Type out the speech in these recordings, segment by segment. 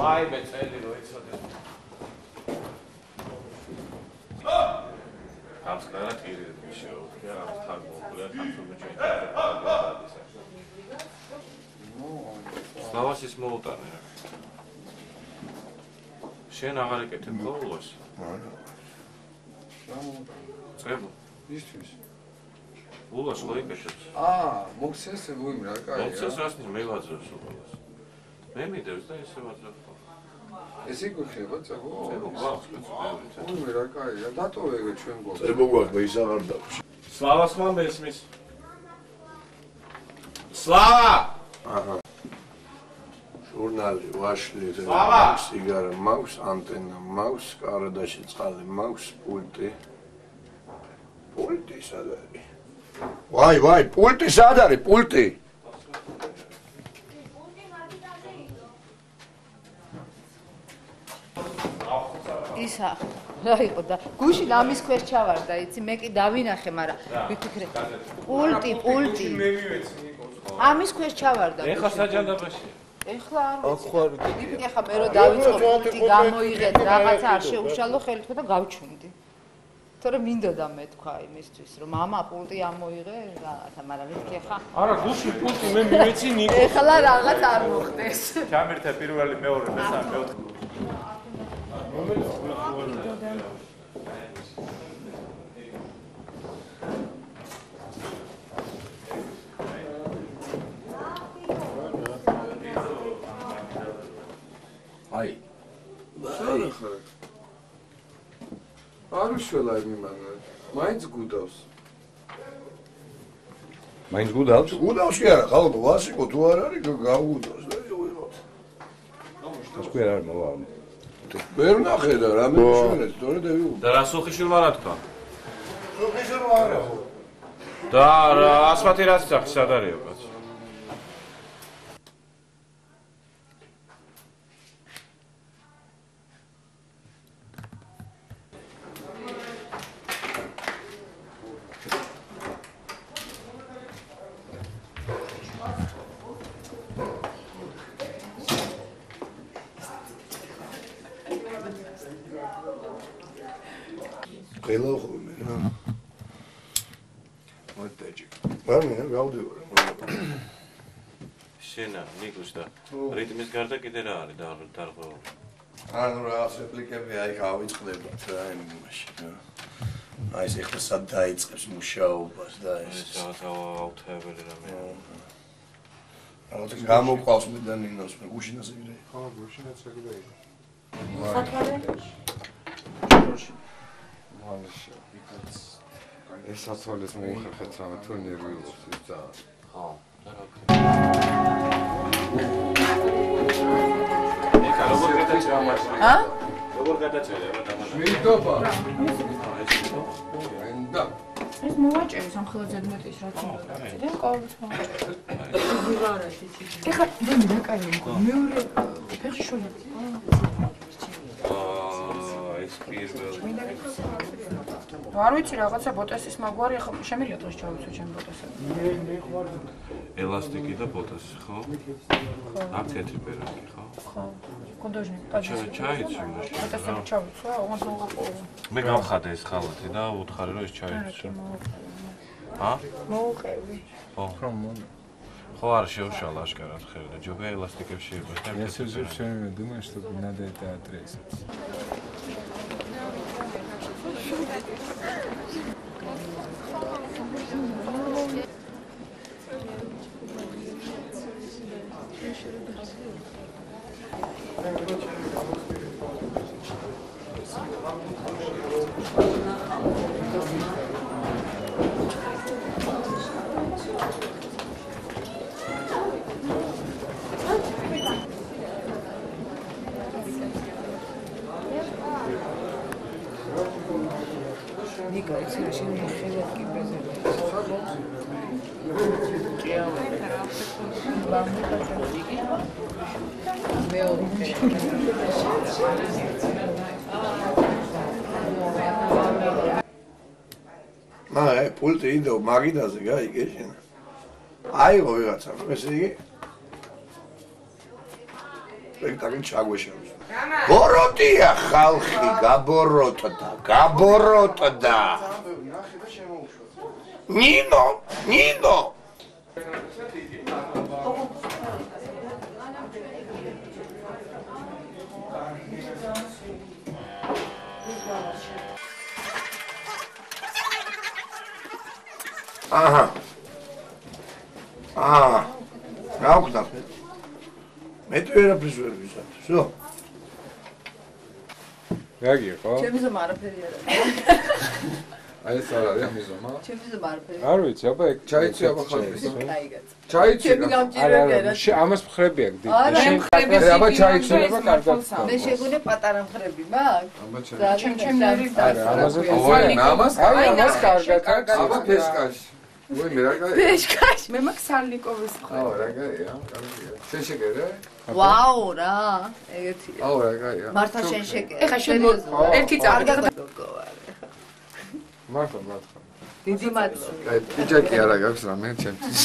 Ai, bețeli, roiță de. Am scărat tiri de show. Chiar am stat cu culet, am făcut ce Slava sis მოუტანე. შენ აღარ ეკეთებ ყოველს? არა. წებო. ისთვის. ულას ხო ეკეთებს? მოგცეს ვიმ რა, კაი. მოგცეს რას მევაძებს ულას. მე მიდევს და ესე ვაძებ. ესე გიხება წებო? წებო გვაქვს კაცო. ვიმ რა, კაი. დატოვე ჩვენ გვაქვს. წებო გვაქვს, მე ის აღარ დავში. სლავას ხომ მესმის? სლავა! აჰა. ჟურნალი, ვაშლი, სიგარა მაქვს, ანტენა მაქვს, კარადაში წყალი მაქვს, პულტი. პულტი სად არის? ვაი, პულტი სად არის? პულტი. ისა რა იყო და გუშინ ამის ქვეშ ჩავარდა, იცი, მე კი დავინახე, მაგრამ ვიფიქრე. პულტი. მე მივეცი ნიკოს. ამის ქვეშ ჩავარდა. ეხლა საჯანდაბაშია. ეხლა არ ვიცი. ეხლა მე რო დავიწყო პულტი გამოიღეთ, რაღაცა არ შეუშალო ხელი თქვა და გავჩუნდი. თორე მინდოდა მე თქვა იმისთვის, რომ მამა პულტი ამოიღე რაღაცა, მაგრამ მეთქი ეხლა. არა, გუშინ პულტი მე მივეცი ნიკოს. ეხლა რაღაც არ მოხდეს. ჩამერთა პირველი, მეორე, მესამე, მეოთხე. აი. არ უშველა იმანა. მაინც გუდავს. მაინც გუდავს? გუდავს კი არა, ხალხო, ვასიკო თუ არ არის, გაუგუდავს და ვიღოთ. ეს კი არ არის მოვა. ვერ ნახე და რამე შევერეთ, თორე და ვიღო. და რა სუხიშვილმა რა თქვა? სუხიშვილმა არა. და რა ასმათი რაც სახი სად არისო კაცო? ყელა ხოლმე რა. მოტეჯი. ვარმე გავდივარ. შენა ნიკოს და რიტმის გარდა კიდე რა არის დარღვეული? ანუ რა რეპლიკები აი გავიწყდებათ რა იმაში რა. აი ეს ეხლა სად დაიწყებს მუშაობას და ეს აუთებელი რამე. ალბათ გამოყავს მე და ნინოს მე გუშინას ეგრე. ხო, გუშინაც ეგრე იყო. საქმე? ეს საცოლის მოიხერხეთ რამე თუ ნერვიულობს ის და ხო, და რა ქვია. ეკა როგორ გადაჭერა მაშინ? როგორ გადაჭერა რა დამანა? მიდობა. ენდა. ეს მოვაჭერი სამხელო ზედმეტის რაც უნდა. და ყოველთვის მოვაჭერი. ეხლა დემი რა კაი იყო? მეორე ფეხი შოლა. ეს პირველი. არ ვიცი რაღაცა ბოტასის მაგვარი, ახლა შემიძლია დღეს ჩავიცო ჩემ ბოტასებს. მე ხوار ელასტიკი და ბოტასი, ხო? აფეთი პერაკი, ხო? ხო. კონდოჟნი, პაჯი. ჩაიცვი მაშინ. ბოტასები ჩავიცო, ოღონდ მოვაყოლე. მე გავხადე ეს ხალათი და უთხარი რომ ეს ჩაიცვი. მოუყევი. ხო. ხო არ შეუშალა აშკარად ხელი და ჯობია ელასტიკებში იყოს და Я все время думаю, что надо это отрезать. ნიკა, იცი, შენ ხელად კი ბეზერდი. მაგრამ პულტი იდო მაგიდაზე გაიგე შენ. აიღო ვიღაცა, ესე იგი. სპექტაკლი ჩაგვეშალოს. ბოროტია ხალხი, გაბოროტდა. ნინო. აჰა. რა ვქნა? მე თუ ერაფერს ვერ ვიზამ. შო. რა გიყო? ჩემი ზომა არაფერი არ არის. აი ეს არ არის მიზომა? ჩემი ზომა არაფერი. არ ვიცი, აბა ეგ ჩაიცი აბა ხალხის. კაიგაც. ჩაიცი. ჩემი გამჭირებია. ამას მხრები აქ დიდი. აბა ჩაიცი. მე შეგონე პატარა მხრები მაქვს. აბა ჩაიცი. ჩემ ნერვი ამაზე ოი, ამას აი ამას კარგად. აბა ფესკაში. უი მე რა გაი? ფეშკაში. მე მაქვს სალნიკოვის მხრები. აუ რა გაია? კარგია. შენ შეგერე? ვაუ რა, ეგეთია. აუ რა გაია? მართლა შენ შეგე. ეხა შენ ერთი წარდგა. მართლა. დიდი მადლობა. აი პიჯაკი არა გაქვს რამე ჩემთვის.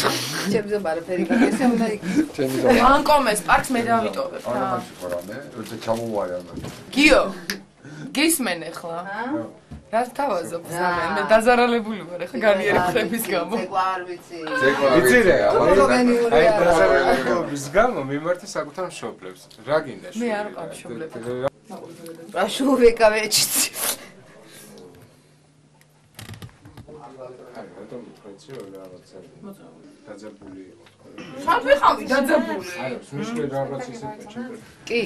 ჩემი ზომა არაფერი გაგესა უნდა იქნება. ჩემი ზომა. ანკომეს პარკს მე დავიტოვებ. არა მაგში ხო რამე? როცა ჩამოვარი ამან. გიო. გისმენ ახლა? რა თავაზობ ზამენ? მე დაზარალებული ვარ ახლა განიერი ხების გამო. ზეგვა არ ვიცი. იცი რა? პროფესიონალური აი არა. დაზარალების გამო მიმართე საკუთარ მშობლებს. რა გინდა? მე არ ვყავ მშობლები. რა შურვეკავეჩიცი. რატომ გითხეცი რაღაცა? დაძაბული იყო. სად ვიყავი დაძაბული? აი, მსმენელი რაღაც ისეთი ჩემ. კი.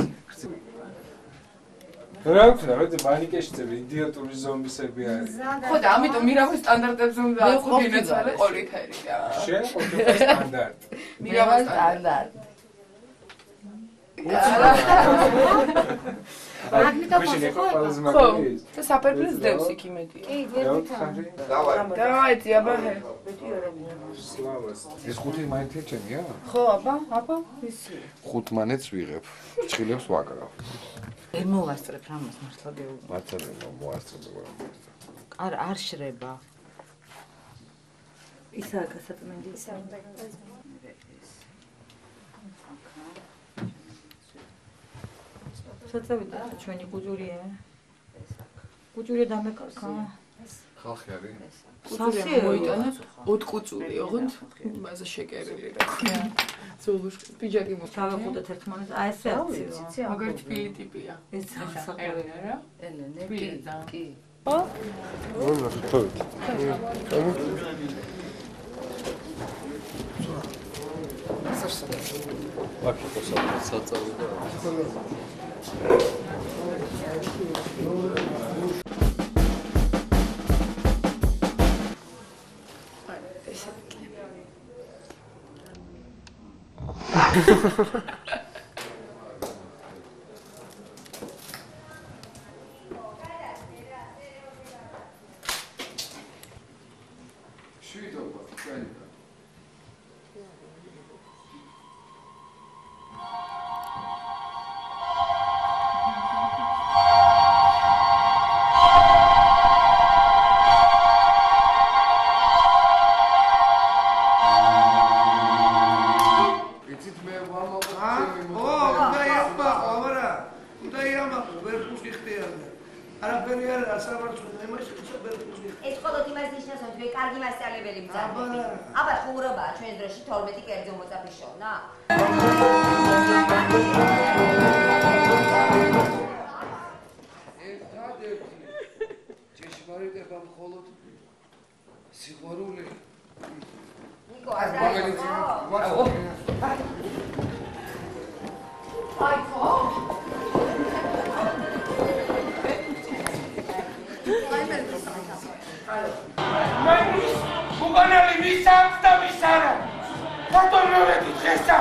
რა ვქნა, რა პანიკეში წები იდიოტური ზომბისები არის. ხო და ამიტომ მირავის სტანდარტებზე უნდა აწყო გინეცალე ყოლიფერი. შენ ყოფილი სტანდარტი. მირავის სტანდარტი. მაშინ იყო ყველაზე მაგარი ის. და საპერფილს დევს იქ იმედია. კი, ვერტი. დავაი, აბა. სლავას. ეს ხუთი მაინც ჩემია? ხო, აბა, ისი. ხუთმანეთს ვიღებ. ჭხილებს ვაკრავ. ვერ მოვასწრებ რამას მართლა გეუბნები. მართლა მოასწრებ. არ შრება. ისაა გასაწმენდი. საწევიდა ჩვენი კუჯურია. კუჯურია დამეკარგა. ხალხი არის? კუჯურია მოიტანა 4 კუჭური, ოღონდ იმაზე შეკერილი რა ქვია. ზოლუშ პიჯაკი დავეხუტეთ ერთმანეთს. აი ეს რეაქცია. მაგარი თბილი ტიპია. ეს საყვარელი რა? ელენე, კი. ოღონდ ხთოვით. ვაკი საწავიდა. აბა ხურობა ჩვენს დროში 12 კერძო მოწაფის შოვნა. ერთადერთი ჭეშმარიტება მხოლოდ სიყვარული. ნიკო, აი ხო? უგანელი მისამს და მისარა. რატომ მოვედი დღესა?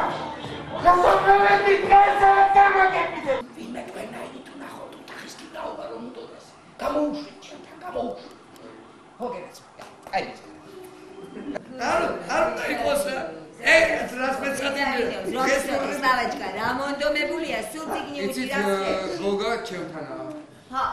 რატომ მოვედი დღესა გამაგებიდე? ვინმე თქვენაირი თუ ნახოთ უთხის კითხაობა რომ უტოდეს. გამოუშვით ჩემთან, გამოუშვით. არ იყოს ეგეც რას მეცადი ვიდეოს რომელსაც სლავაჩკა რა მონდომებულია სულ ციგნი უჭირავს გოგა ჩემთანაა ხა